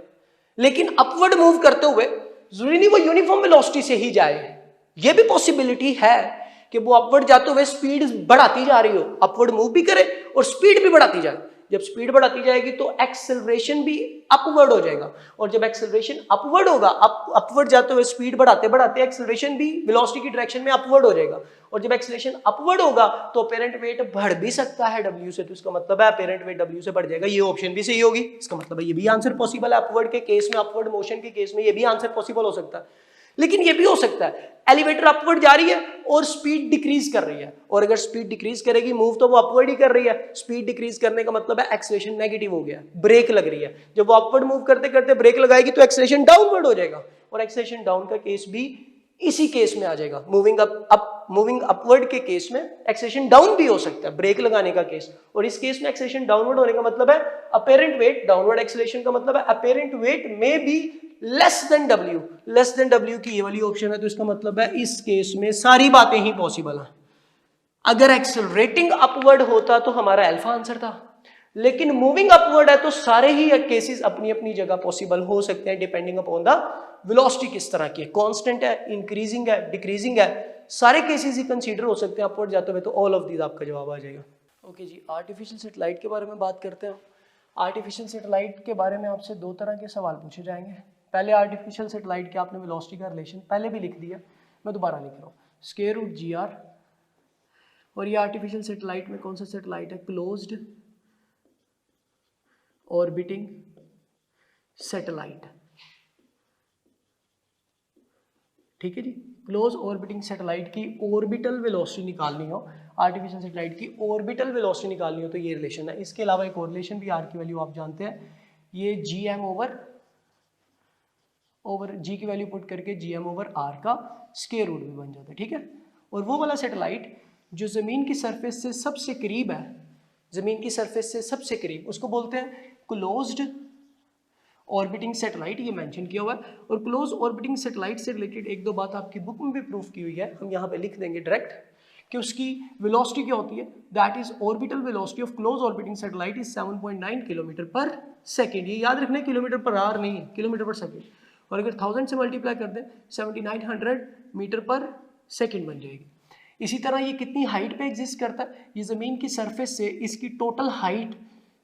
लेकिन अपवर्ड मूव करते हुए जरूरी नहीं वो यूनिफॉर्म वेलोसिटी से ही जाए, ये भी पॉसिबिलिटी है कि वो अपवर्ड जाते हुए स्पीड बढ़ाती जा रही हो, अपवर्ड मूव भी करे और स्पीड भी बढ़ाती जाए। जब स्पीड बढ़ाती जाएगी तो एक्सेलरेशन भी अपवर्ड हो जाएगा, और जब एक्सेलरेशन अपवर्ड होगा, अपवर्ड जाते हुए स्पीड बढ़ाते बढ़ाते एक्सेलरेशन भी वेलोसिटी की डायरेक्शन में अपवर्ड हो जाएगा, और जब एक्सेलरेशन अपवर्ड होगा तो अपेरेंट वेट बढ़ भी सकता है W से, तो इसका मतलब है अपेरेंट वेट W से बढ़ जाएगा, ये ऑप्शन भी सही होगी। इसका मतलब है ये भी आंसर पॉसिबल है, अपवर्ड के केस में, अपवर्ड मोशन के केस में ये भी आंसर पॉसिबल हो सकता है। लेकिन ये भी हो सकता है एलिवेटर अपवर्ड जा रही है और स्पीड डिक्रीज कर रही है, और अगर स्पीड डिक्रीज करेगी, मूव तो वो अपवर्ड ही कर रही है, स्पीड डिक्रीज करने का मतलब है एक्सेलरेशन नेगेटिव हो गया, ब्रेक लग रही है, जब वो अपवर्ड मूव करते करते ब्रेक लगाएगी तो एक्सेलरेशन डाउनवर्ड हो जाएगा, और एक्सेलरेशन डाउन का केस भी इसी केस में आ जाएगा, मूविंग अपवर्ड के केस में एक्सेलरेशन डाउन भी हो सकता है, ब्रेक लगाने का केस, और इस केस में एक्सेलरेशन डाउनवर्ड होने का मतलब है अपेरेंट वेट, डाउनवर्ड एक्सेलरेशन का मतलब है अपेरेंट वेट में भी लेस देन W की ये वाली ऑप्शन है, तो इसका मतलब है इस केस में सारी बातें ही पॉसिबल है। अगर एक्सेलरेटिंग अपवर्ड होता तो हमारा अल्फा आंसर था, लेकिन मूविंग अपवर्ड है तो सारे ही केसेस अपनी अपनी जगह पॉसिबल हो सकते हैं, डिपेंडिंग अपॉन द वेलोसिटी किस तरह की है, कांस्टेंट है, इंक्रीजिंग है, डिक्रीजिंग है, सारे केसेस ही कंसीडर हो सकते हैं अपवर्ड जाते हुए, तो ऑल ऑफ दीज आपका जवाब आ जाएगा। ओके जी, आर्टिफिशियल सैटेलाइट के बारे में बात करते हैं। आर्टिफिशियल सैटेलाइट के बारे में आपसे दो तरह के सवाल पूछे जाएंगे। पहले आर्टिफिशियल सैटेलाइट के आपने वेलोसिटी का रिलेशन पहले भी लिख दिया, मैं दोबारा लिख रहा हूँ, स्क्वायर रूट GR, और ये आर्टिफिशियल सैटेलाइट में कौन सा सैटेलाइट है, क्लोज्ड ऑर्बिटिंग सैटेलाइट, ठीक है जी। क्लोज ऑर्बिटिंग सैटेलाइट की ऑर्बिटल वेलोसिटी निकालनी हो, आर्टिफिशियल सैटेलाइट की ऑर्बिटल वेलोसिटी निकालनी हो तो ये रिलेशन है। इसके अलावा एक और रिलेशन भी, आर की वैल्यू आप जानते हैं, ये GM ओवर G की वैल्यू पुट करके GM ओवर R का स्क्वायर रूट भी बन जाता है, ठीक है। और वो वाला सैटेलाइट जो ज़मीन की सरफेस से सबसे करीब है, ज़मीन की सरफेस से सबसे करीब, उसको बोलते हैं क्लोज्ड ऑर्बिटिंग सैटेलाइट, ये मेंशन किया हुआ है। और क्लोज ऑर्बिटिंग सैटेलाइट से रिलेटेड एक दो बात आपकी बुक में भी प्रूफ की हुई है, हम यहाँ पे लिख देंगे डायरेक्ट कि उसकी वेलोसिटी क्या होती है, that is orbital velocity of close orbiting satellite is 7.9 kilometre पर सेकेंड। ये याद रखना है, किलोमीटर पर आवर नहीं है, किलोमीटर पर सेकेंड, और अगर 1000 से मल्टीप्लाई कर दें 7900 मीटर पर सेकेंड बन जाएगी। इसी तरह ये कितनी हाइट पे एग्जिस्ट करता है, ये ज़मीन की सरफेस से इसकी total height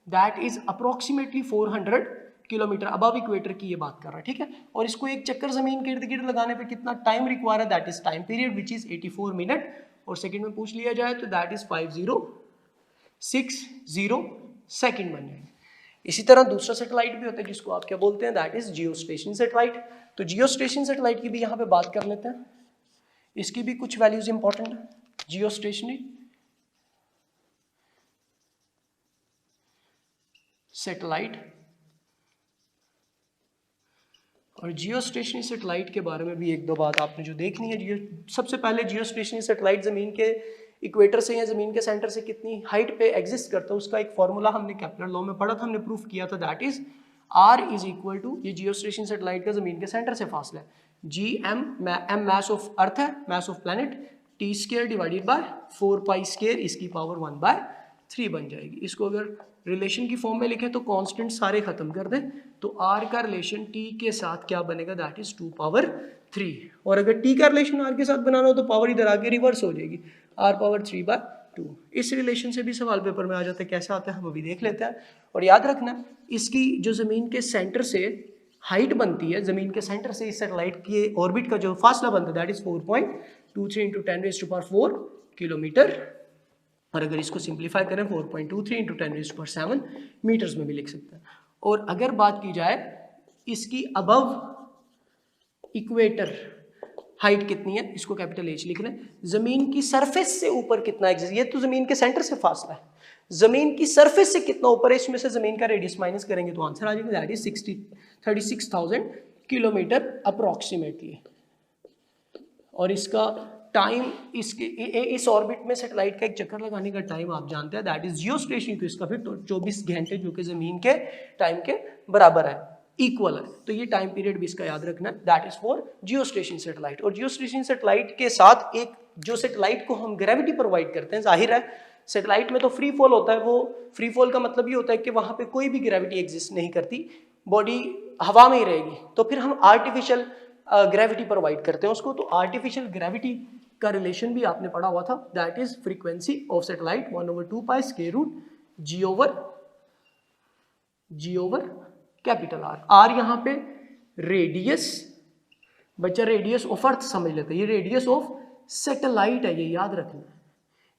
that is approximately 400 kilometre above equator की ये बात कर रहा है, ठीक है। और इसको एक चक्कर ज़मीन के इर्द गिर्द लगाने पे कितना टाइम रिक्वायर है, that is time period which is 84 minute, और सेकंड में पूछ लिया जाए तो दैट इज 5060 सेकंड बन जाएंगे। इसी तरह दूसरा सैटेलाइट भी होता है जिसको आप क्या बोलते हैं, दैट इज जियोस्टेशनरी सैटेलाइट। तो जियोस्टेशनरी सैटेलाइट की भी यहाँ पे बात कर लेते हैं, इसकी भी कुछ वैल्यूज इंपॉर्टेंट है। जियोस्टेशनरी सैटेलाइट, और जियोस्टेशनरी सैटेलाइट के बारे में भी एक दो बात आपने जो देखनी है। सबसे पहले जियोस्टेशनरी सैटेलाइट ज़मीन के इक्वेटर से या ज़मीन के सेंटर से कितनी हाइट पे एग्जिस्ट करता है, उसका एक फॉर्मूला हमने केपलर लॉ में पढ़ा था, हमने प्रूफ किया था, that is R is equal to, ये जियोस्टेशनरी सैटेलाइट का ज़मीन के सेंटर से फासला है, GM M mass of earth है, mass of planet, T square divided by 4 pi square इसकी पावर 1/3 बन जाएगी। इसको अगर रिलेशन की फॉर्म में लिखें तो कांस्टेंट सारे खत्म कर दें तो R का रिलेशन T के साथ क्या बनेगा, दैट इज 2/3, और अगर T का रिलेशन R के साथ बनाना हो तो पावर इधर आके रिवर्स हो जाएगी, R⁻3/2। इस रिलेशन से भी सवाल पेपर में आ जाता है, कैसे आता है हम अभी देख लेते हैं। और याद रखना इसकी जो ज़मीन के सेंटर से हाइट बनती है, ज़मीन के सेंटर से इस सैटेलाइट के ऑर्बिट का जो फासला बनता है दैट इज 4.2 4.23 इंटू 10⁴ किलोमीटर, और अगर इसको सिंप्लीफाई करें 4.23 इंटू 10⁷ मीटर्स में भी लिख सकते हैं। और अगर बात की जाए इसकी अबव इक्वेटर हाइट कितनी है, इसको कैपिटल H लिख लें। जमीन की सरफेस से ऊपर कितना एग्जिस्ट, ये तो जमीन के सेंटर से फासला है, जमीन की सरफेस से कितना ऊपर है, इसमें से जमीन का रेडियस माइनस करेंगे तो आंसर आ जाएगा, दैट इज 36,000 किलोमीटर अप्रोक्सीमेटली। और इसका टाइम, इसके इस ऑर्बिट में सैटेलाइट का एक चक्कर लगाने का टाइम आप जानते हैं, दैट इज जियोस्टेशनरी, तो इसका फिर 24 घंटे जो कि जमीन के टाइम के बराबर है, इक्वल है। तो ये टाइम पीरियड भी इसका याद रखना है, that is for geostationary satellite. और जियोस्टेशनरी सैटेलाइट के साथ एक जो सैटेलाइट को हम ग्रेविटी प्रोवाइड करते हैं, जाहिर है सैटेलाइट में तो फ्री फॉल होता है, वो फ्री फॉल का मतलब ये होता है कि वहां पे कोई भी ग्रेविटी एग्जिस्ट नहीं करती, बॉडी हवा में ही रहेगी, तो फिर हम आर्टिफिशियल ग्रेविटी प्रोवाइड करते हैं उसको। तो आर्टिफिशियल ग्रेविटी का रिलेशन भी आपने पढ़ा हुआ था, that is frequency of satellite 1/2 pi square root g over capital R. R यहाँ पे रेडियस, बच्चा रेडियस ऑफ अर्थ समझ लेते हैं, ये रेडियस ऑफ सैटेलाइट है, ये याद रखना है,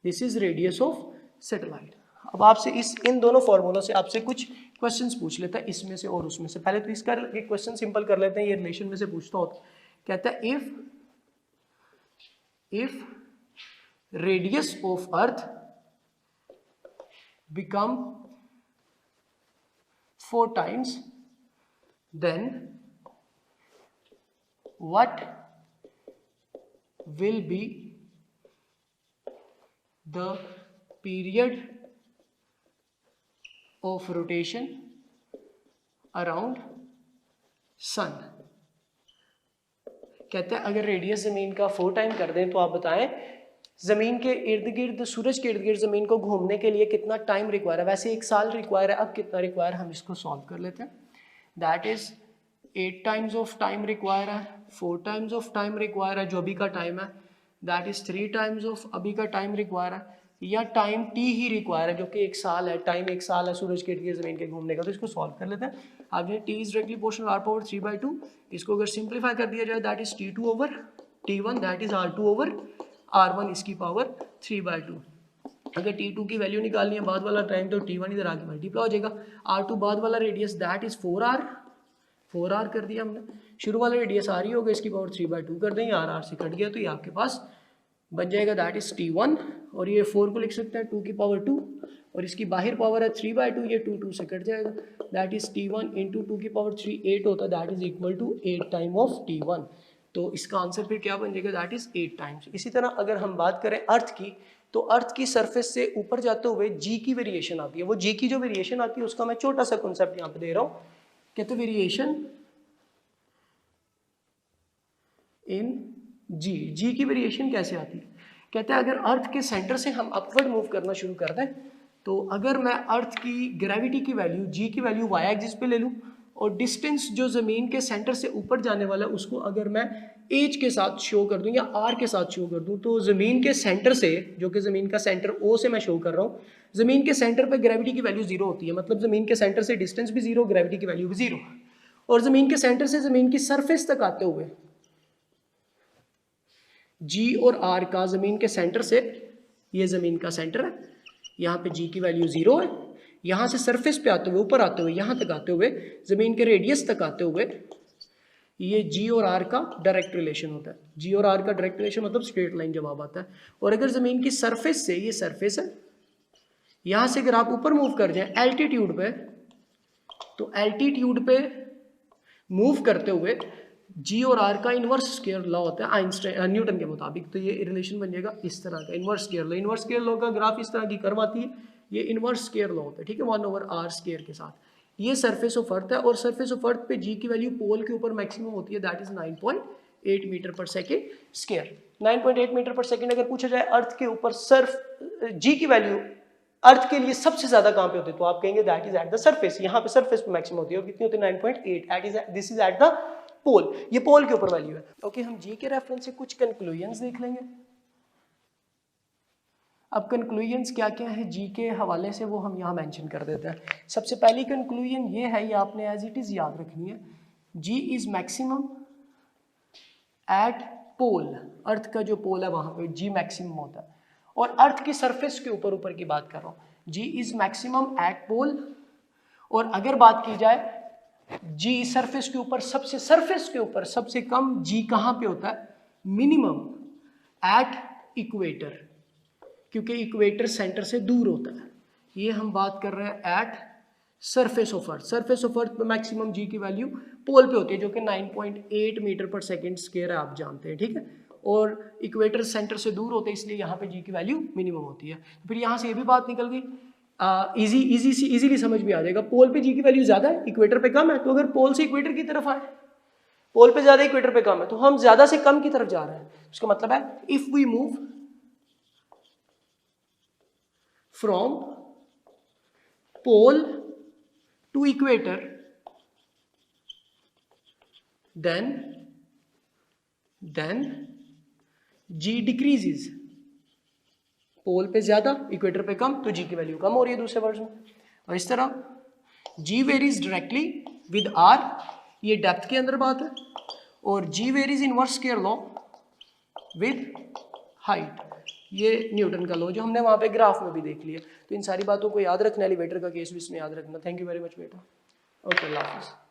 this is radius of satellite. अब आपसे इन दोनों फॉर्मूलों से आपसे कुछ क्वेश्चंस पूछ लेता है, इसमें से और उसमें से। पहले तो इसका एक क्वेश्चन सिंपल कर लेते हैं, ये रिलेशन में से पूछता होता, कहता है if radius of earth become 4 times, then what will be the period of rotation around sun। कहते हैं अगर रेडियस जमीन का 4 टाइम कर दें तो आप बताएं जमीन के इर्द गिर्द, सूरज के इर्द गिर्द जमीन को घूमने के लिए कितना टाइम रिक्वायर है। वैसे 1 साल रिक्वायर है, अब कितना रिक्वायर, हम इसको सॉल्व कर लेते हैं। That is 8 times of time require है, 4 टाइम्स ऑफ टाइम रिक्वायर है जो अभी का टाइम है, दैट इज 3 टाइम्स ऑफ अभी का टाइम रिक्वायर है, या टाइम टी ही रिक्वायर है जो कि 1 साल है, टाइम 1 साल है सूरज के इर्द गिर्द जमीन के घूमने का। तो इसको सॉल्व कर लेते हैं। अब ये T is directly proportional r/3/2, इसको अगर सिंप्लीफाई कर दिया जाए that is T2 over T1, that is R2 over R1 इसकी पावर 3/2। अगर T2 की वैल्यू निकालनी है बाद वाला टाइम, तो T1 इधर आके मल्टीप्लाई हो जाएगा, R2 बाद वाला रेडियस दैट इज 4R कर दिया हमने, शुरू वाला रेडियस R ही होगा, इसकी पावर 3/2 कर देंगे, R से कट गया तो ये आपके पास बन जाएगा, दैट इज T1। और ये 4 को लिख सकते हैं 2 की पावर 2, और इसकी बाहर पावर है 3/2, ये 2 से कट जाएगा, दैट इज T1 इंटू 2 की पावर 3 8 होता है, that is equal to 8 time of T1। तो इसका आंसर फिर क्या बन जाएगा, दैट इज 8 टाइम्स। इसी तरह अगर हम बात करें अर्थ की, तो अर्थ की सरफेस से ऊपर जाते हुए जी की वेरिएशन आती है, वो जी की जो वेरिएशन आती है उसका मैं छोटा सा कॉन्सेप्ट यहाँ पे दे रहा हूँ। कहते हैं वेरिएशन इन जी की वेरिएशन कैसे आती है। कहते हैं अगर अर्थ के सेंटर से हम अपवर्ड मूव करना शुरू कर दें, तो अगर मैं अर्थ की ग्रेविटी की वैल्यू, जी की वैल्यू वाई एक्सिस पे ले लूँ, और डिस्टेंस जो ज़मीन के सेंटर से ऊपर जाने वाला है उसको अगर मैं एज के साथ शो कर दूं या आर के साथ शो कर दूं, तो ज़मीन के सेंटर से, जो कि ज़मीन का सेंटर ओ से मैं शो कर रहा हूँ, ज़मीन के सेंटर पे ग्रेविटी की वैल्यू 0 होती है, मतलब ज़मीन के सेंटर से डिस्टेंस भी 0, ग्रेविटी की वैल्यू भी 0। और ज़मीन के सेंटर से ज़मीन की सरफेस तक आते हुए जी और आर का, ज़मीन के सेंटर से, ये ज़मीन का सेंटर है, यहाँ पे जी की वैल्यू 0 है, यहाँ से सरफेस पे आते हुए, ऊपर आते हुए, यहाँ तक आते हुए, ज़मीन के रेडियस तक आते हुए, ये जी और आर का डायरेक्ट रिलेशन होता है। जी और आर का डायरेक्ट रिलेशन मतलब स्ट्रेट लाइन जवाब आता है। और अगर ज़मीन की सरफेस से, ये सरफेस है, यहाँ से अगर आप ऊपर मूव कर जाए एल्टीट्यूड पे, तो एल्टीट्यूड पे मूव करते हुए जी और आर का इनवर्स स्क्वायर लॉ होता है आइंस्टाइन न्यूटन के मुताबिक, तो ये रिलेशन बन जाएगा इस तरह का, inverse square law. Inverse square law का ग्राफ इस तरह की कर्व आती है, ये इनवर्स स्क्वायर लॉ होता है, ठीक है, 1/r स्क्वायर के साथ। ये सरफेस ऑफ अर्थ है, और सरफेस ऑफ अर्थ पे जी की वैल्यू पोल के ऊपर मैक्सिमम होती है, दैट इज 9.8 मीटर पर सेकेंड स्क्वायर। 9.8 मीटर पर सेकेंड अगर पूछा जाए अर्थ के ऊपर जी की वैल्यू अर्थ के लिए सबसे ज्यादा कहां पे होती है, तो आप कहेंगे that is at the surface. यहाँ पे सरफेस पे मैक्सिमम होती है, और कितनी होती है 9.8, दिस इज एट द पोल, ये पोल के ऊपर वैल्यू है। ओके, हम जी के रेफरेंस से कुछ कंक्लूजन्स देख लेंगे। अब कंक्लूजन्स क्या क्या है जी के हवाले से, वो हम यहाँ मेंशन कर देते हैं। सबसे पहली कंक्लूजन ये है, ये आपने एज इट इज याद रखनी है, जी इज मैक्सिमम एट पोल अर्थ का जो पोल है वहाँ पे जी मैक्सिमम होता है। और अर्थ की सरफेस के ऊपर की बात कर रहा हूँ, जी इज मैक्सिमम एट पोल। और अगर बात की जाए जी सरफेस के ऊपर सबसे कम जी कहाँ पे होता है, मिनिमम एट इक्वेटर, क्योंकि इक्वेटर सेंटर से दूर होता है। ये हम बात कर रहे हैं at surface of earth. Surface of earth पे मैक्सिमम जी की वैल्यू पोल पे होती है जो कि 9.8 मीटर पर सेकेंड स्क्वायर है, आप जानते हैं, ठीक है। और इक्वेटर सेंटर से दूर होते हैं इसलिए यहाँ पे जी की वैल्यू मिनिमम होती है। फिर यहाँ से ये भी बात निकल गई, इजीली समझ में आ जाएगा। पोल पे जी की वैल्यू ज़्यादा है, इक्वेटर पे कम है, तो अगर पोल से इक्वेटर की तरफ आए, पोल पे ज़्यादा इक्वेटर पे कम है, तो हम ज़्यादा से कम की तरफ जा रहे हैं। उसका मतलब है if we move from pole to equator then g decreases. Pole पे ज्यादा इक्वेटर पे कम, तो जी की वैल्यू कम हो रही है दूसरे वर्ड्स में। और इस तरह g varies directly with R, ये डेप्थ के अंदर बात है, और g varies inverse square law with height, ये न्यूटन का लॉ जो हमने वहाँ पे ग्राफ में भी देख लिया। तो इन सारी बातों को याद रखना, एलिवेटर का केस भी इसमें याद रखना। थैंक यू वेरी मच बेटा। ओके, अल्लाह हाफिज़।